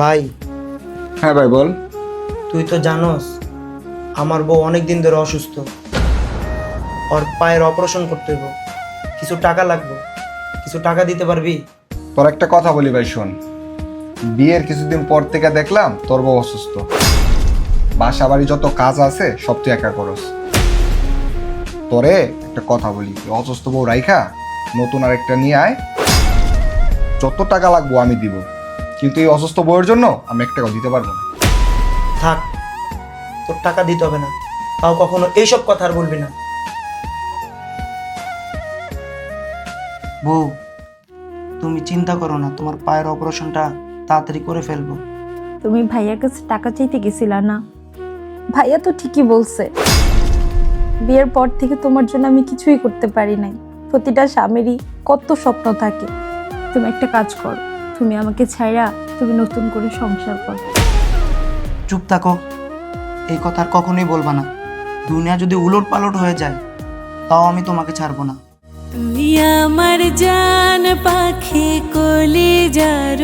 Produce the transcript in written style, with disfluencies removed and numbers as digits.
ভাই, হ্যাঁ ভাই বল। তুই তো জানোস আমার বউ অনেক দিন ধরে অসুস্থ। ওর পায়ের অপারেশন করতে হইব, কিছু টাকা লাগবে, কিছু টাকা দিতে পারবি? তোর একটা কথা বলি ভাই, শোন। বিয়ের কিছুদিন পর থেকে দেখলাম তোর বউ অসুস্থ। বাসা বাড়ি যত কাজ আছে সব তুই একা করস। তোরে একটা কথা বলি, তুই অসুস্থ বউ রাইখা নতুন আরেকটা নিয়ে আয়। যত টাকা লাগবো আমি দিব, কিন্তু এই অসুস্থ বউয়ের জন্য আমি এক টাকাও দিতে পারবো না। থাক, তোর টাকা দিতে হবে না, তাও কখনো এইসব কথা আর বলবি না। বউ, তুমি চিন্তা করো না, তোমার পায়ের অপারেশনটা তাড়াতাড়ি করে ফেলবো। তুমি ভাইয়ার কাছে টাকা চাইতে গেছিলা না? ভাইয়া তো ঠিকই বলছে, বিয়ের পর থেকে তোমার জন্য আমি কিছুই করতে পারি নাই। প্রতিটা স্বামীরই কত স্বপ্ন থাকে। তুমি একটা কাজ করো, তুমি আমাকে ছাইরা তুমি নতুন করে সংসার করো। চুপ থাকো, এই কথা আর কখনোই বলবা না। দুনিয়া যদি উলট পালট হয়ে যায় তাও আমি তোমাকে ছাড়বো না। তুই আমার জান পাখি কলিজার